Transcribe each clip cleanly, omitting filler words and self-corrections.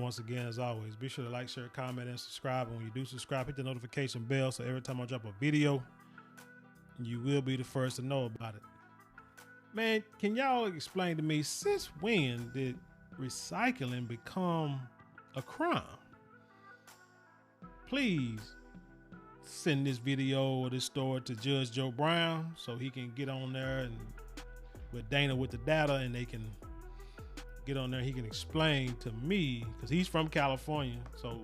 once again, as always, be sure to like, share, comment, and subscribe. And when you do subscribe, hit the notification bell so every time I drop a video, you will be the first to know about it. Man, can y'all explain to me, since when did recycling become a crime? Please send this video or this story to Judge Joe Brown so he can get on there and with Dana with the data, and they can get on there. He can explain to me, because he's from California, so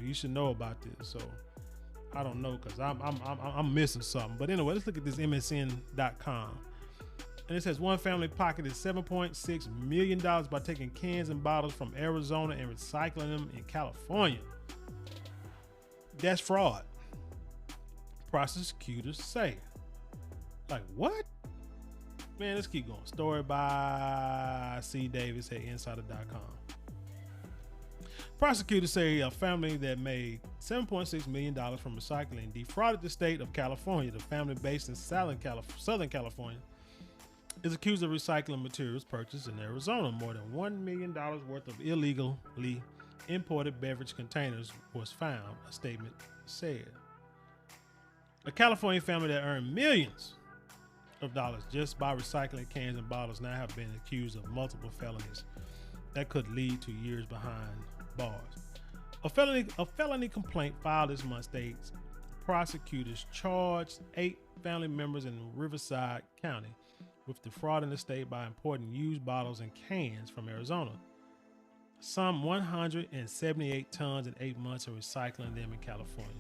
he should know about this. So I don't know, because I'm missing something. But anyway, let's look at this MSN.com. And it says one family pocketed $7.6 million by taking cans and bottles from Arizona and recycling them in California. That's fraud, prosecutors say. Like, what? Man, let's keep going. Story by C. Davis at Insider.com. Prosecutors say a family that made $7.6 million from recycling defrauded the state of California. The family, based in Southern California, is accused of recycling materials purchased in Arizona. More than $1 million worth of illegally imported beverage containers was found, a statement said. A California family that earned millions of dollars just by recycling cans and bottles now have been accused of multiple felonies that could lead to years behind bars. A felony complaint filed this month states prosecutors charged 8 family members in Riverside County with defrauding the state by importing used bottles and cans from Arizona. Some 178 tons in 8 months and recycling them in California.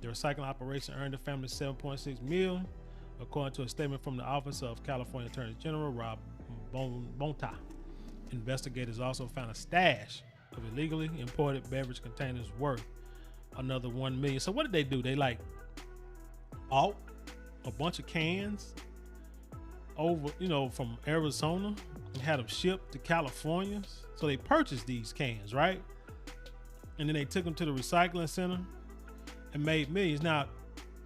The recycling operation earned the family $7.6 million, according to a statement from the Office of California Attorney General Rob Bonta. Investigators also found a stash of illegally imported beverage containers worth another $1 million. So what did they do? They bought a bunch of cans over, from Arizona and had them shipped to California. So they purchased these cans, right? And then they took them to the recycling center and made millions. Now,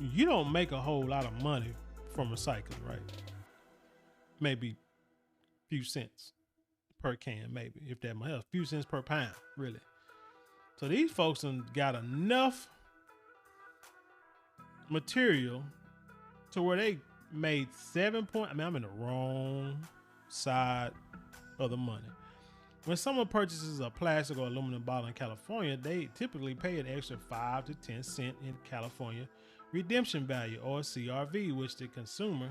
you don't make a whole lot of money from recycling, right? Maybe a few cents per can, maybe, if that much. A few cents per pound, really. So these folks got enough material to where they made I'm in the wrong side of the money. When someone purchases a plastic or aluminum bottle in California, they typically pay an extra 5 to 10 cents in California redemption value, or CRV, which the consumer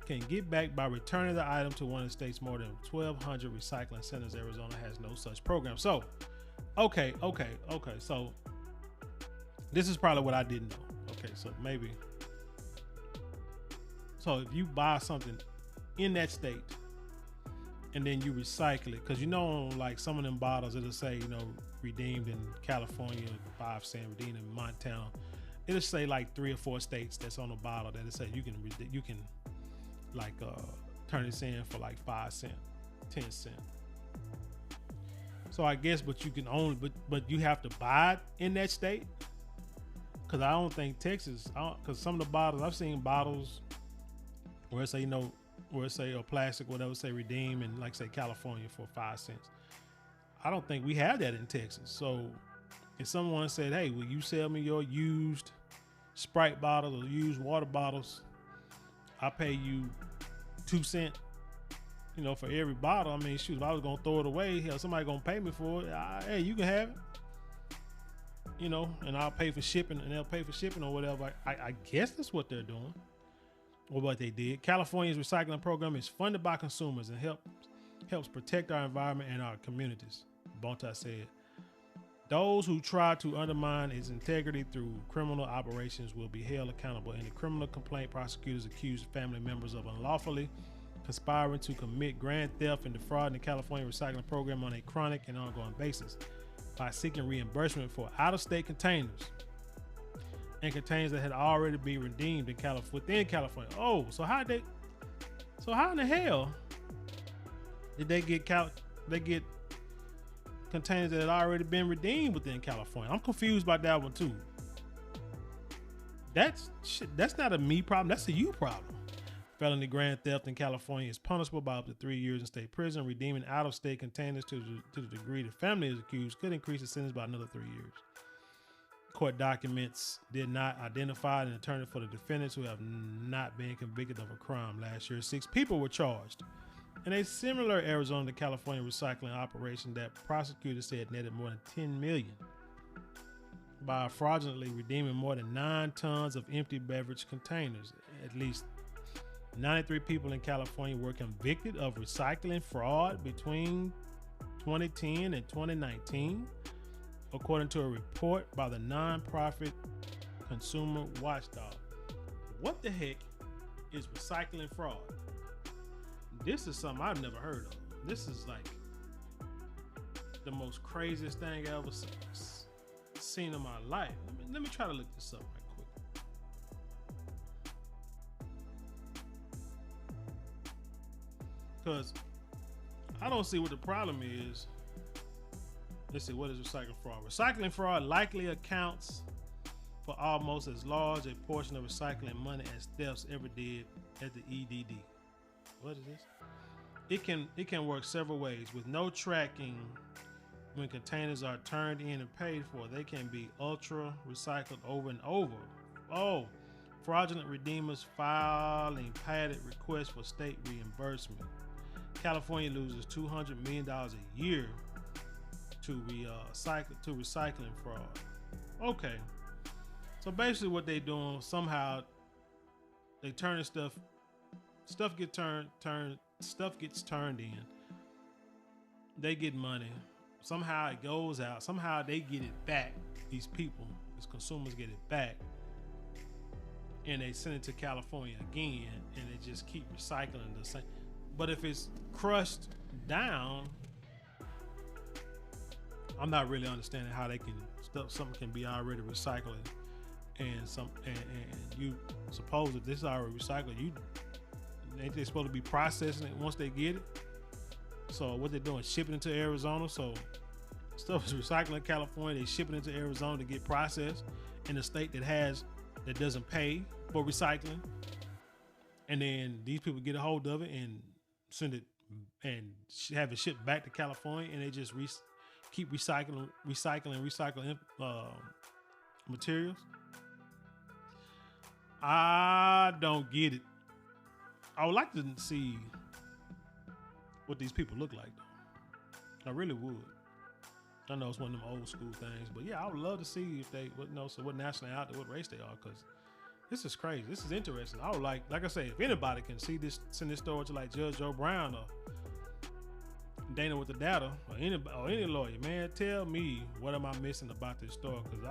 can get back by returning the item to one of the state's more than 1,200 recycling centers. Arizona has no such program. So, okay. So this is probably what I didn't know. Okay, so maybe. So if you buy something in that state and then you recycle it, because like some of them bottles, it'll say, redeemed in California, 5 cents, redeemed in Montana. It'll say like 3 or 4 states that's on the bottle that it says you can turn this in for like 5 cents, 10 cents. So I guess, but you can only, but you have to buy it in that state. Cause I don't think Texas, cause some of the bottles, I've seen bottles where it say, where it say, or plastic, whatever, say redeem in, like, say, California for 5 cents. I don't think we have that in Texas. So if someone said, hey, will you sell me your used Sprite bottles or used water bottles? I'll pay you 2 cents, for every bottle. I mean, shoot, if I was going to throw it away, hell, somebody going to pay me for it. Hey, you can have it. And I'll pay for shipping, and they'll pay for shipping or whatever. I guess that's what they're doing, or what they did. California's recycling program is funded by consumers and helps protect our environment and our communities, Bonta said. Those who try to undermine its integrity through criminal operations will be held accountable. In the criminal complaint, prosecutors accused family members of unlawfully conspiring to commit grand theft and defrauding the California recycling program on a chronic and ongoing basis by seeking reimbursement for out-of-state containers and containers that had already been redeemed within California. Oh, so how in the hell did they get containers that had already been redeemed within California? I'm confused by that one too. That's not a me problem. That's a you problem. Felony grand theft in California is punishable by up to 3 years in state prison. Redeeming out-of-state containers to the degree the family is accused could increase the sentence by another 3 years. Court documents did not identify an attorney for the defendants who have not been convicted of a crime. Last year, 6 people were charged in a similar Arizona to California recycling operation that prosecutors said netted more than $10 million by fraudulently redeeming more than 9 tons of empty beverage containers. At least 93 people in California were convicted of recycling fraud between 2010 and 2019, according to a report by the nonprofit Consumer Watchdog. What the heck is recycling fraud? This is something I've never heard of. This is like the most craziest thing I ever seen in my life. Let me try to look this up right quick. Because I don't see what the problem is. Let's see, what is recycling fraud? Recycling fraud likely accounts for almost as large a portion of recycling money as thefts ever did at the EDD. What is this? It can work several ways. With no tracking when containers are turned in and paid for, they can be ultra recycled over and over. Oh, fraudulent redeemers filing padded requests for state reimbursement. California loses $200 million a year to recycling fraud. Okay, so basically what they doing, somehow they turning stuff gets turned in. They get money. Somehow it goes out. Somehow they get it back. These people, these consumers get it back, and they send it to California again, and they just keep recycling the same. But if it's crushed down, I'm not really understanding how they can something can be already recycled, and you suppose if this is already recycled, ain't they supposed to be processing it once they get it? So what they're doing, shipping it to Arizona. So stuff is recycling in California, they shipping it to Arizona to get processed in a state that doesn't pay for recycling, and then these people get a hold of it and send it and have it shipped back to California, and they just keep recycling materials. I don't get it. I would like to see what these people look like, though. I really would. I know it's one of them old school things, but yeah, I would love to see if they what nationality, what race they are, because this is crazy. This is interesting. I would like I say, if anybody can see this, send this story to like Judge Joe Brown or Dana with the Data or any lawyer, man, tell me what am I missing about this story, because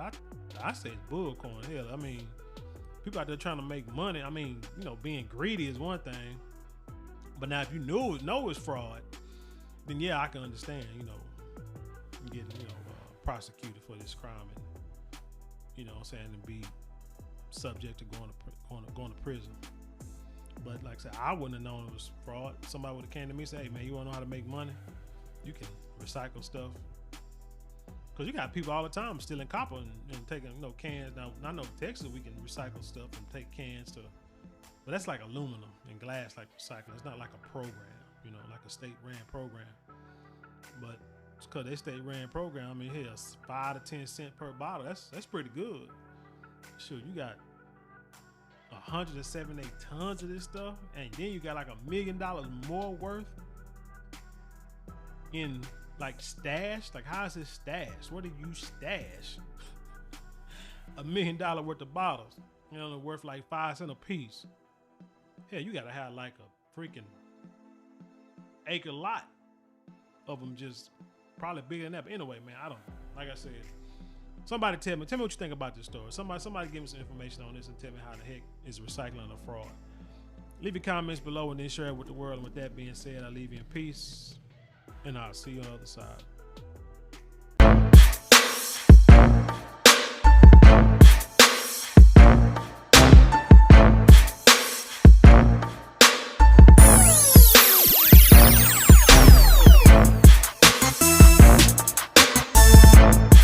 I say it's bullcorn. Hell, I mean, people out there trying to make money. I mean, being greedy is one thing, but now if you know it's fraud, then yeah, I can understand, getting prosecuted for this crime, and what I'm saying, and be subject to going to prison. But like I said, I wouldn't have known it was fraud. Somebody would have came to me and said, hey man, you want to know how to make money? You can recycle stuff. Because you got people all the time stealing copper and taking cans. Now I know Texas we can recycle stuff and take cans but that's like aluminum and glass, like recycling. It's not like a program, like a state ran program. But it's because they state ran program. I mean, here, 5 to 10 cents per bottle. That's pretty good. Shoot, you got 178 tons of this stuff, and then you got like $1 million more worth in like stash. Like, how is this stash? Where do you stash $1 million worth of bottles? Worth like 5 cents a piece. Hell, you gotta have like a freaking acre lot of them, just probably bigger than that. But anyway, man, I don't know. Like I said, somebody tell me what you think about this story. Somebody give me some information on this and tell me how the heck is recycling a fraud. Leave your comments below and then share it with the world. And with that being said, I leave you in peace, and I'll see you on the other side.